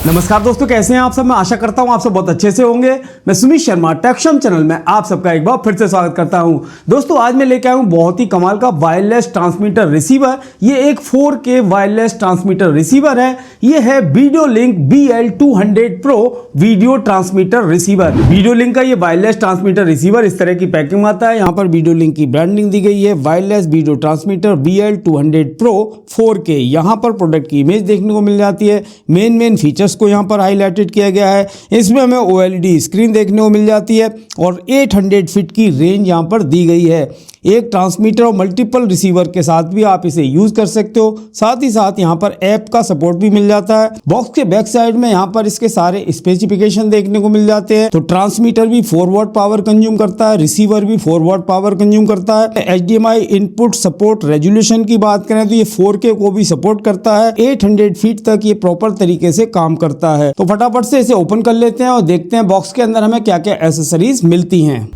नमस्कार दोस्तों, कैसे हैं आप सब। मैं आशा करता हूं आप सब बहुत अच्छे से होंगे। मैं सुमित शर्मा टेक्सम चैनल में आप सबका एक बार फिर से स्वागत करता हूं। दोस्तों आज मैं लेके आया हूं बहुत ही कमाल का वायरलेस ट्रांसमीटर रिसीवर। ये एक 4K वायरलेस ट्रांसमीटर रिसीवर है। ये है video link BL200 Pro video transmitter receiver. Video link का ये वायरलेस ट्रांसमीटर रिसीवर इस तरह की पैकिंग में आता है। यहाँ पर वीडियो लिंक की ब्रांडिंग दी गई है, wireless video transmitter BL200 Pro 4K। यहाँ पर प्रोडक्ट की इमेज देखने को मिल जाती है। मेन फीचर्स को यहाँ पर हाईलाइटेड किया गया है। इसमें हमें OLED स्क्रीन देखने को मिल जाती है और 800 फीट की रेंज यहाँ पर दी गई है। एक ट्रांसमीटर और मल्टीपल रिसीवर के साथ भी आप इसे यूज कर सकते हो। साथ ही साथ यहाँ पर ऐप का सपोर्ट भी मिल जाता है। बॉक्स के बैक साइड में यहाँ पर इसके सारे स्पेसिफिकेशन देखने को मिल जाते हैं। तो ट्रांसमीटर भी 4 वॉट पावर कंज्यूम करता है, रिसीवर भी 4 वॉट पावर कंज्यूम करता है। HDMI इनपुट सपोर्ट रेजोल्यूशन की बात करें तो ये 4K को भी सपोर्ट करता है। 800 फीट तक ये प्रॉपर तरीके से काम करता है। तो फटाफट से इसे ओपन कर लेते हैं और देखते हैं बॉक्स के अंदर हमें क्या क्या एसेसरीज मिलती हैं।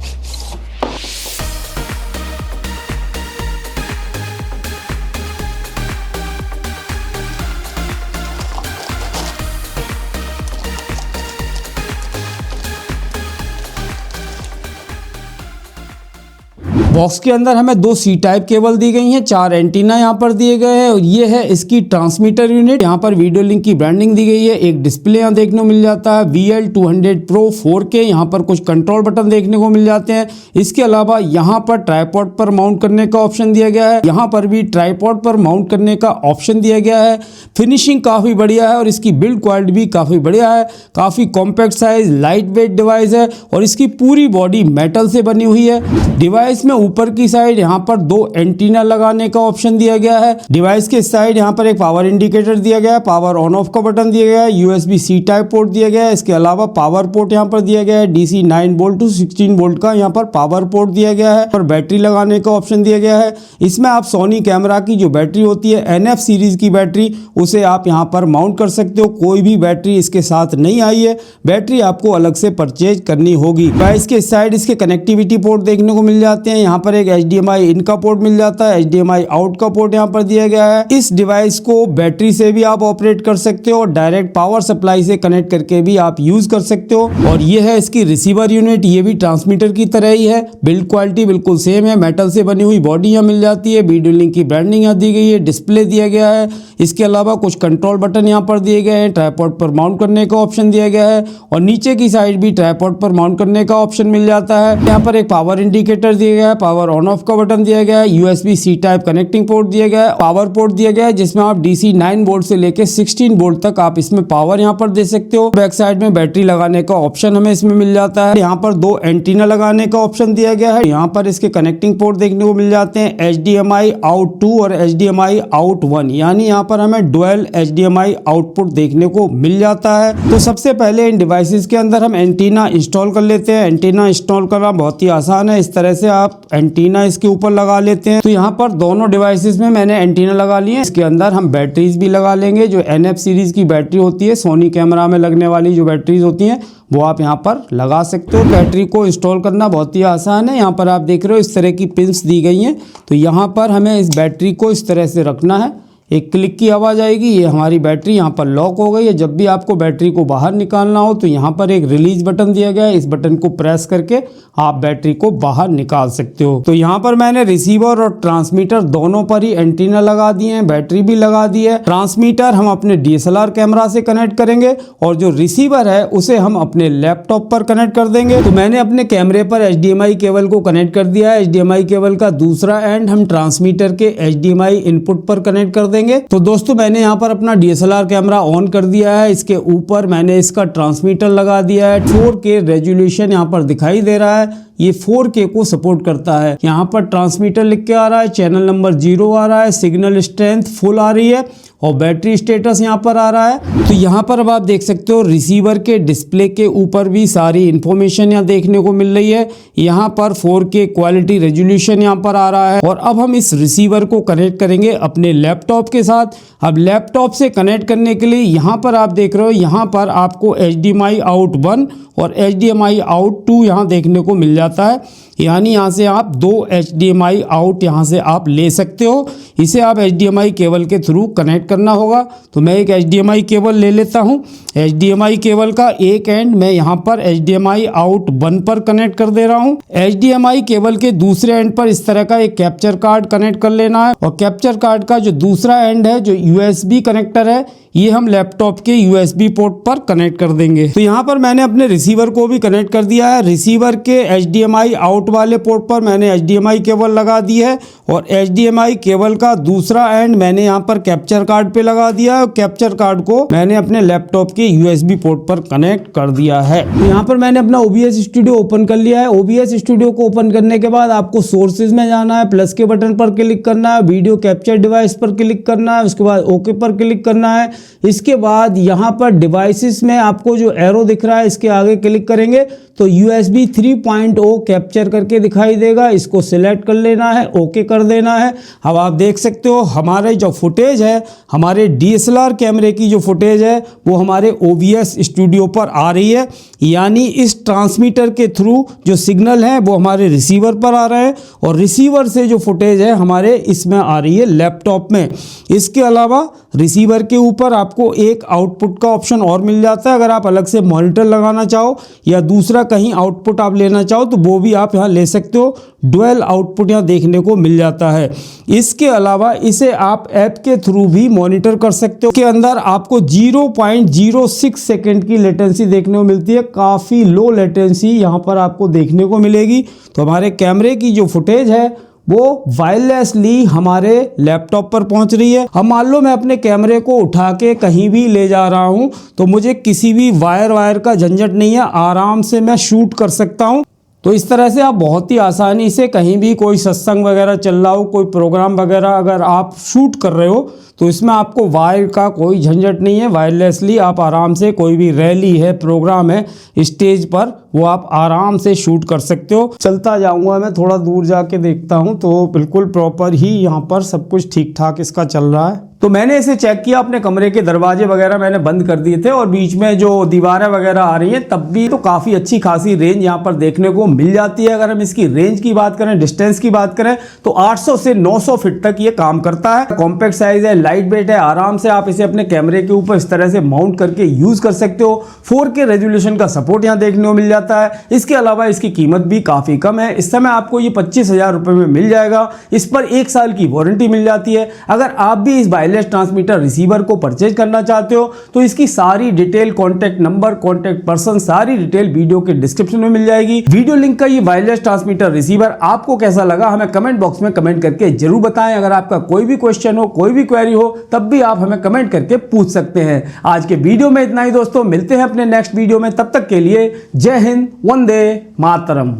बॉक्स के अंदर हमें 2 C टाइप केबल दी गई हैं, 4 एंटीना यहाँ पर दिए गए हैं और ये है इसकी ट्रांसमीटर यूनिट। यहाँ पर वीडियो लिंक की ब्रांडिंग दी गई है। एक डिस्प्ले यहाँ देखने को मिल जाता है BL200 Pro 4K। यहाँ पर कुछ कंट्रोल बटन देखने को मिल जाते हैं। इसके अलावा यहाँ पर ट्राइपॉड पर माउंट करने का ऑप्शन दिया गया है। यहाँ पर भी ट्राइपॉड पर माउंट करने का ऑप्शन दिया गया है। फिनिशिंग काफ़ी बढ़िया है और इसकी बिल्ड क्वालिटी भी काफ़ी बढ़िया है। काफ़ी compact size, light weight device है और इसकी पूरी बॉडी मेटल से बनी हुई है। डिवाइस में ऊपर की साइड यहाँ पर 2 एंटीना लगाने का ऑप्शन दिया गया है। डिवाइस के साइड यहाँ पर एक पावर इंडिकेटर दिया गया है, पावर ऑन ऑफ का बटन दिया गया है, USB-C टाइप पोर्ट दिया गया है। इसके अलावा पावर पोर्ट यहाँ पर दिया गया है, DC 9 वोल्ट टू 16 वोल्ट का यहाँ पर पावर पोर्ट दिया गया है और बैटरी लगाने का ऑप्शन दिया गया है। इसमें आप सोनी कैमरा की जो बैटरी होती है NF सीरीज की बैटरी, उसे आप यहाँ पर माउंट कर सकते हो। कोई भी बैटरी इसके साथ नहीं आई है, बैटरी आपको अलग से परचेज करनी होगी। डिवाइस के साइड इसके कनेक्टिविटी पोर्ट देखने को मिल जाते हैं। यहाँ पर एक HDMI इन का पोर्ट मिल जाता है, HDMI आउट का पोर्ट यहाँ पर दिया गया है। इस डिवाइस को बैटरी से भी आप ऑपरेट कर सकते हो और डायरेक्ट पावर सप्लाई से कनेक्ट करके भी आप यूज कर सकते हो। और ये है इसकी रिसीवर यूनिट। ये भी ट्रांसमीटर की तरह ही है, बिल्ड क्वालिटी बिल्कुल सेम है। मेटल से बनी हुई बॉडी यहाँ मिल जाती है। वीडियो लिंक की ब्रांडिंग यहाँ दी गई है, डिस्प्ले दिया गया है। इसके अलावा कुछ कंट्रोल बटन यहाँ पर दिए गए हैं। ट्राइपॉड पर माउंट करने का ऑप्शन दिया गया है और नीचे की साइड भी ट्राइपॉड पर माउंट करने का ऑप्शन मिल जाता है। यहाँ पर एक पावर इंडिकेटर दिया गया है, पावर ऑन ऑफ का बटन दिया गया है, USB-C टाइप कनेक्टिंग पोर्ट दिया गया है, पावर पोर्ट दिया गया है जिसमें आप DC 9 वोल्ट से लेके 16 वोल्ट तक आप इसमें पावर यहाँ पर दे सकते हो। बैक साइड में बैटरी लगाने का ऑप्शन हमें इसमें मिल जाता है। यहाँ पर 2 एंटीना लगाने का ऑप्शन दिया गया है। यहाँ पर इसके कनेक्टिंग पोर्ट देखने को मिल जाते हैं, HDMI आउट 2 और HDMI आउट 1, यानी यहाँ पर हमें डुअल HDMI आउटपुट देखने को मिल जाता है। तो सबसे पहले इन डिवाइसेस के अंदर हम एंटीना इंस्टॉल कर लेते हैं। एंटीना इंस्टॉल करना बहुत ही आसान है। इस तरह से आप एंटीना इसके ऊपर लगा लेते हैं। तो यहाँ पर दोनों डिवाइसेस में मैंने एंटीना लगा लिए हैं। इसके अंदर हम बैटरीज भी लगा लेंगे। जो NF सीरीज की बैटरी होती है, सोनी कैमरा में लगने वाली जो बैटरीज होती हैं, वो आप यहाँ पर लगा सकते हो। बैटरी को इंस्टॉल करना बहुत ही आसान है। यहाँ पर आप देख रहे हो इस तरह की पिन्स दी गई हैं। तो यहाँ पर हमें इस बैटरी को इस तरह से रखना है। एक क्लिक की आवाज़ आएगी, ये हमारी बैटरी यहाँ पर लॉक हो गई है। जब भी आपको बैटरी को बाहर निकालना हो तो यहाँ पर एक रिलीज बटन दिया गया है। इस बटन को प्रेस करके आप बैटरी को बाहर निकाल सकते हो। तो यहाँ पर मैंने रिसीवर और ट्रांसमीटर दोनों पर ही एंटीना लगा दिए हैं, बैटरी भी लगा दी है। ट्रांसमीटर हम अपने DSLR कैमरा से कनेक्ट करेंगे और जो रिसीवर है उसे हम अपने लैपटॉप पर कनेक्ट कर देंगे। तो मैंने अपने कैमरे पर HDMI केबल को कनेक्ट कर दिया है। HDMI केबल का दूसरा एंड हम ट्रांसमीटर के HDMI इनपुट पर कनेक्ट कर देंगे। तो दोस्तों मैंने यहाँ पर अपना DSLR कैमरा ऑन कर दिया है। इसके ऊपर मैंने इसका ट्रांसमीटर लगा दिया है। 4K रेजोल्यूशन यहाँ पर दिखाई दे रहा है। ये 4K को सपोर्ट करता है। यहाँ पर ट्रांसमीटर लिख के आ रहा है, चैनल नंबर 0 आ रहा है, सिग्नल स्ट्रेंथ फुल आ रही है और बैटरी स्टेटस यहाँ पर आ रहा है। तो यहाँ पर अब आप देख सकते हो रिसीवर के डिस्प्ले के ऊपर भी सारी इंफॉर्मेशन यहाँ देखने को मिल रही है। यहाँ पर 4K क्वालिटी रेजोल्यूशन यहाँ पर आ रहा है। और अब हम इस रिसीवर को कनेक्ट करेंगे अपने लैपटॉप के साथ। अब लैपटॉप से कनेक्ट करने के लिए यहाँ पर आप देख रहे हो, यहाँ पर आपको HDMI आउट 1 और HDMI आउट 2 यहाँ देखने को मिल जाता है। यानी यहाँ से आप 2 HDMI आउट यहाँ से आप ले सकते हो। इसे आप HDMI केबल के थ्रू कनेक्ट कनेक्ट करना होगा। तो मैं एक HDMI केबल ले लेता हूँ। HDMI केबल का एक एंड मैं यहाँ पर HDMI आउट 1 पर कनेक्ट कर दे रहा हूँ। HDMI केबल के दूसरे एंड पर इस तरह का एक कैप्चर कार्ड कनेक्ट कर लेना है और कैप्चर कार्ड का जो दूसरा एंड है, जो USB कनेक्टर है, ये हम लैपटॉप के USB पोर्ट पर कनेक्ट कर देंगे। तो यहाँ पर मैंने अपने रिसीवर को भी कनेक्ट कर दिया है। रिसीवर के HDMI आउट वाले पोर्ट पर मैंने HDMI केबल लगा दी है और HDMI केबल का दूसरा एंड मैंने यहाँ पर कैप्चर कार्ड पे लगा दिया है और कैप्चर कार्ड को मैंने अपने लैपटॉप के USB पोर्ट पर कनेक्ट कर दिया है। तो यहाँ पर मैंने अपना OBS स्टूडियो ओपन कर लिया है। OBS स्टूडियो को ओपन करने के बाद आपको सोर्सेज में जाना है, प्लस के बटन पर क्लिक करना है, वीडियो कैप्चर डिवाइस पर क्लिक करना है, उसके बाद ओके पर क्लिक करना है। इसके बाद यहाँ पर डिवाइसेस में आपको जो एरो दिख रहा है, इसके आगे क्लिक करेंगे तो USB 3.0 कैप्चर करके दिखाई देगा। इसको सिलेक्ट कर लेना है, ओके कर देना है। अब आप देख सकते हो हमारे जो फुटेज है, हमारे DSLR कैमरे की जो फुटेज है वो हमारे OBS स्टूडियो पर आ रही है, यानी इस ट्रांसमीटर के थ्रू जो सिग्नल है वो हमारे रिसीवर पर आ रहे हैं और रिसीवर से जो फुटेज है हमारे इसमें आ रही है लैपटॉप में। इसके अलावा रिसीवर के ऊपर आपको एक आउटपुट का ऑप्शन और मिल जाता है। अगर आप अलग से मॉनिटर लगाना चाहो या दूसरा कहीं आउटपुट आप लेना चाहो तो वो भी आप यहाँ ले सकते हो। डुअल आउटपुट यहाँ देखने को मिल जाता है। इसके अलावा इसे आप ऐप के थ्रू भी मॉनिटर कर सकते हो। के अंदर आपको 0.06 सेकेंड की लेटेंसी देखने को मिलती है। काफ़ी लो लेटेंसी यहाँ पर आपको देखने को मिलेगी। तो हमारे कैमरे की जो फुटेज है वो वायरलेसली हमारे लैपटॉप पर पहुंच रही है। अब मान लो मैं अपने कैमरे को उठा के कहीं भी ले जा रहा हूं तो मुझे किसी भी वायर का झंझट नहीं है, आराम से मैं शूट कर सकता हूं। तो इस तरह से आप बहुत ही आसानी से कहीं भी कोई सत्संग वगैरह चल रहा हो, कोई प्रोग्राम वगैरह अगर आप शूट कर रहे हो तो इसमें आपको वायर का कोई झंझट नहीं है। वायरलेसली आप आराम से कोई भी रैली है, प्रोग्राम है स्टेज पर, वो आप आराम से शूट कर सकते हो। चलता जाऊंगा मैं, थोड़ा दूर जाके देखता हूं तो बिल्कुल प्रॉपर ही यहाँ पर सब कुछ ठीक ठाक इसका चल रहा है। तो मैंने इसे चेक किया, अपने कमरे के दरवाजे वगैरह मैंने बंद कर दिए थे और बीच में जो दीवारें वगैरह आ रही हैं तब भी तो काफ़ी अच्छी खासी रेंज यहाँ पर देखने को मिल जाती है। अगर हम इसकी रेंज की बात करें, डिस्टेंस की बात करें तो 800 से 900 फीट तक ये काम करता है। कॉम्पैक्ट साइज है, लाइट वेट है, आराम से आप इसे अपने कैमरे के ऊपर इस तरह से माउंट करके यूज कर सकते हो। 4K रेजोल्यूशन का सपोर्ट यहाँ देखने को मिल जाता है। इसके अलावा इसकी कीमत भी काफ़ी कम है। इस समय आपको ये 25,000 रुपये में मिल जाएगा। इस पर 1 साल की वारंटी मिल जाती है। अगर आप भी इस वायरलेस ट्रांसमीटर रिसीवर को परचेज करना चाहते हो तो इसकी सारी detail, contact number, contact person, सारी डिटेल वीडियो के डिस्क्रिप्शन में मिल जाएगी। वीडियो लिंक का ये वायरलेस ट्रांसमीटर रिसीवर आपको कैसा लगा हमें कमेंट बॉक्स में कमेंट करके जरूर बताएं। अगर आपका कोई भी क्वेश्चन हो, कोई भी क्वेरी हो, तब भी आप हमें कमेंट करके पूछ सकते हैं। आज के वीडियो में इतना ही दोस्तों, मिलते हैं अपने नेक्स्ट वीडियो में। तब तक के लिए जय हिंद, वंदे मातरम।